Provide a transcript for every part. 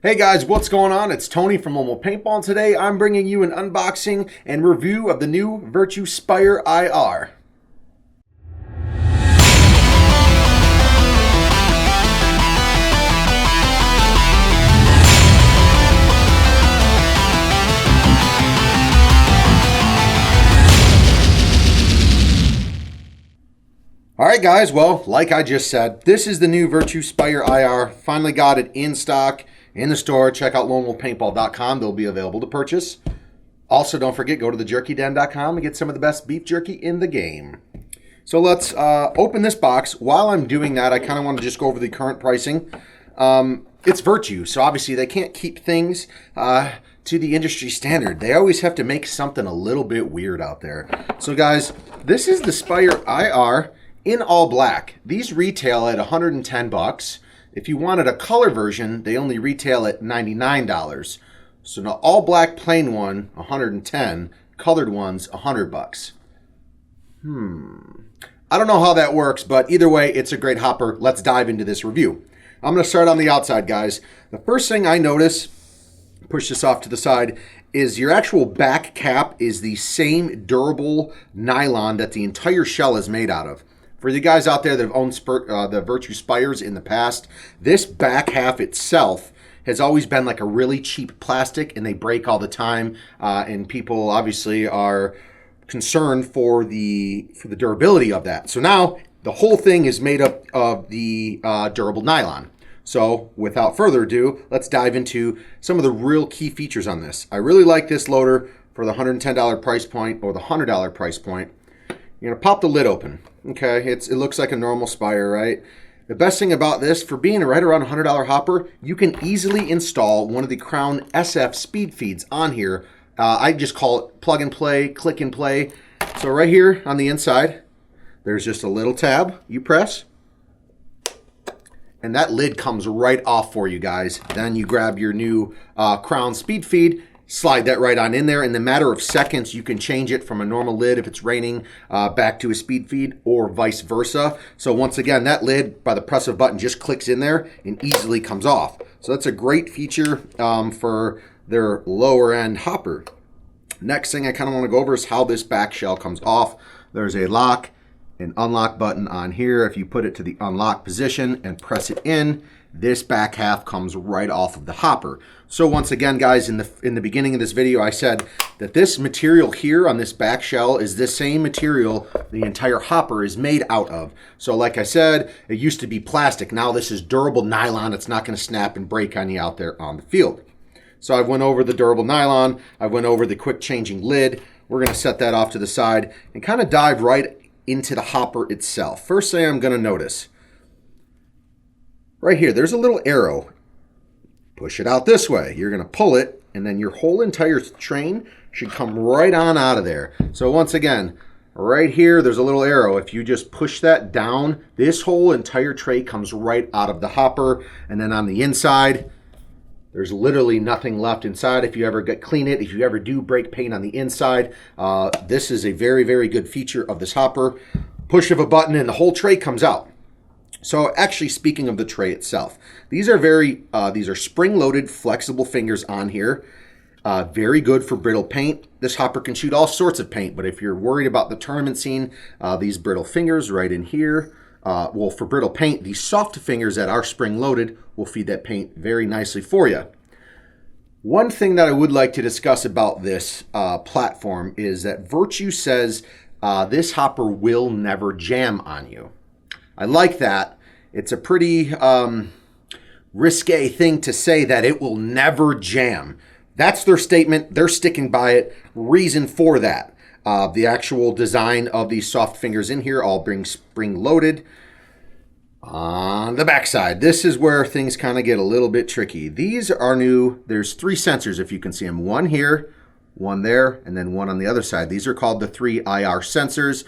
Hey guys, what's going on? It's Tony from Paintball, and today I'm bringing you an unboxing and review of the new Virtue Spire IR. Alright guys, well, like I just said, this is the new Virtue Spire IR. Finally got it in stock, in the store. Check out lonewoolpaintball.com. They'll be available to purchase. Also, don't forget, go to thejerkyden.com and get some of the best beef jerky in the game. So let's open this box. While I'm doing that, I kind of want to just go over the current pricing. It's Virtue, so obviously they can't keep things to the industry standard. They always have to make something a little bit weird out there. So guys, this is the Spire IR in all black. These retail at 110 bucks. If you wanted a color version, they only retail at $99. So the all black plain one, 110, colored ones, 100 bucks. I don't know how that works, but either way, it's a great hopper. Let's dive into this review. I'm going to start on the outside, guys. The first thing I notice, push this off to the side, is your actual back cap is the same durable nylon that the entire shell is made out of. For you guys out there that have owned the Virtue Spires in the past, this back half itself has always been like a really cheap plastic, and they break all the time. And people obviously are concerned for the durability of that. So now the whole thing is made up of the durable nylon. So without further ado, let's dive into some of the real key features on this. I really like this loader for the $110 price point or the $100 price point. You're going to pop the lid open. Okay, it looks like a normal Spire, right? The best thing about this, for being right around a $100 hopper, you can easily install one of the Crown SF speed feeds on here. I just call it plug and play, click and play. So right here on the inside, there's just a little tab you press, and that lid comes right off for you guys. Then you grab your new Crown speed feed, slide that right on in there. In the matter of seconds, you can change it from a normal lid if it's raining back to a speed feed, or vice versa. So once again, that lid, by the press of a button, just clicks in there and easily comes off. So that's a great feature for their lower end hopper. Next thing I kind of want to go over is how this back shell comes off. There's a lock and unlock button on here. If you put it to the unlock position and press it in, this back half comes right off of the hopper. So once again, guys, in the beginning of this video, I said that this material here on this back shell is the same material the entire hopper is made out of. So like I said, it used to be plastic. Now this is durable nylon. It's not going to snap and break on you out there on the field. So I went over the durable nylon. I went over the quick changing lid. We're going to set that off to the side and kind of dive right into the hopper itself. First thing I'm going to notice, right here, there's a little arrow. Push it out this way. You're going to pull it, and then your whole entire train should come right on out of there. So once again, right here, there's a little arrow. If you just push that down, this whole entire tray comes right out of the hopper. And then on the inside, there's literally nothing left inside. If you ever clean it, if you ever do break paint on the inside, this is a very, very good feature of this hopper. Push of a button and the whole tray comes out. So actually, speaking of the tray itself, these are spring-loaded flexible fingers on here. Very good for brittle paint. This hopper can shoot all sorts of paint, but if you're worried about the tournament scene, these brittle fingers right in here, well, for brittle paint, these soft fingers that are spring-loaded will feed that paint very nicely for you. One thing that I would like to discuss about this platform is that Virtue says this hopper will never jam on you. I like that. It's a pretty risque thing to say that it will never jam. That's their statement. They're sticking by it. Reason for that. The actual design of these soft fingers in here all bring spring loaded. On the backside, this is where things kind of get a little bit tricky. These are new. There's 3 sensors, if you can see them. One here, one there, and then one on the other side. These are called the 3 IR sensors.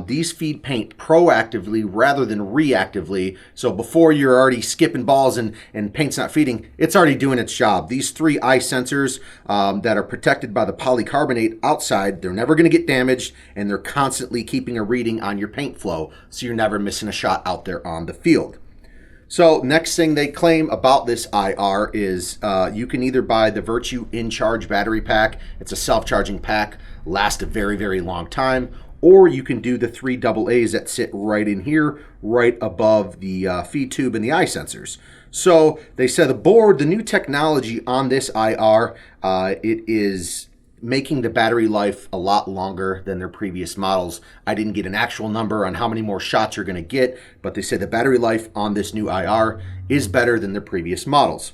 These feed paint proactively rather than reactively. So before you're already skipping balls and paint's not feeding, it's already doing its job. These 3 eye sensors that are protected by the polycarbonate outside, they're never going to get damaged, and they're constantly keeping a reading on your paint flow, so you're never missing a shot out there on the field. So next thing they claim about this IR is you can either buy the Virtue In Charge battery pack. It's a self-charging pack, lasts a very, very long time. Or you can do the 3 AA's that sit right in here, right above the feed tube and the eye sensors. So they said the new technology on this IR, it is making the battery life a lot longer than their previous models. I didn't get an actual number on how many more shots you're going to get, but they say the battery life on this new IR is better than the previous models.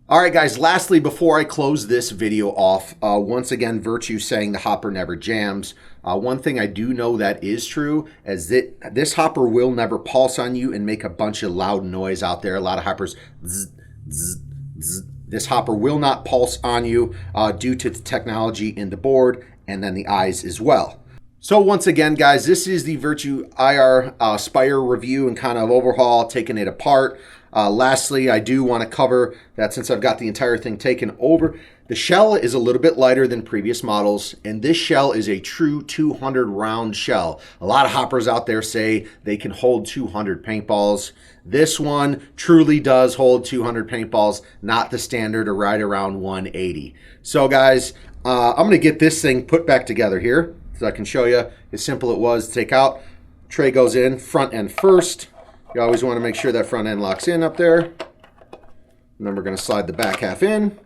All right, guys, lastly, before I close this video off, once again, Virtue saying the hopper never jams. One thing I do know that is true is that this hopper will never pulse on you and make a bunch of loud noise out there. A lot of hoppers, zzz, zzz, zzz. This hopper will not pulse on you due to the technology in the board and then the eyes as well. So once again, guys, this is the Virtue IR Spire review and kind of overhaul, taking it apart. Lastly, I do want to cover that since I've got the entire thing taken over, the shell is a little bit lighter than previous models, and this shell is a true 200 round shell. A lot of hoppers out there say they can hold 200 paintballs. This one truly does hold 200 paintballs, not the standard or right around 180. So guys, I'm going to get this thing put back together here so I can show you how simple it was to take out. Tray goes in, front end first. You always want to make sure that front end locks in up there. And then we're going to slide the back half in.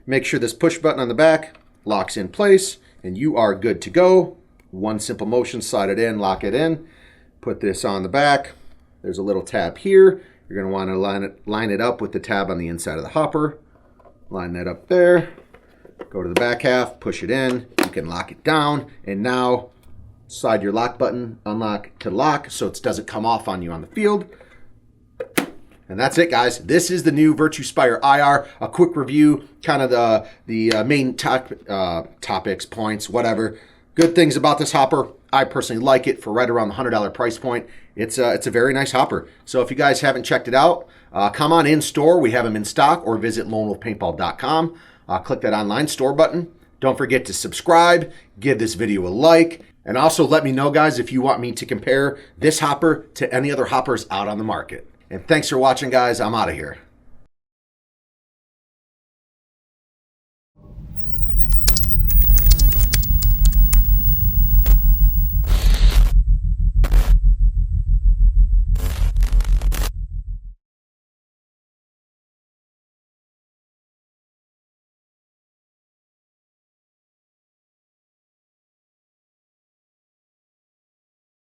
Make sure this push button on the back locks in place, and you are good to go. One simple motion, slide it in, lock it in. Put this on the back. There's a little tab here. You're going to want to line it up with the tab on the inside of the hopper. Line that up there. Go to the back half, push it in. You can lock it down, and now slide your lock button, unlock to lock, so it doesn't come off on you on the field. And that's it, guys. This is the new Virtue Spire IR. A quick review, kind of the main topics, points, whatever. Good things about this hopper. I personally like it for right around the $100 price point. It's a very nice hopper. So if you guys haven't checked it out, come on in store. We have them in stock, or visit lonewolfpaintball.com. Click that online store button. Don't forget to subscribe, give this video a like, and also let me know, guys, if you want me to compare this hopper to any other hoppers out on the market. And thanks for watching, guys. I'm out of here.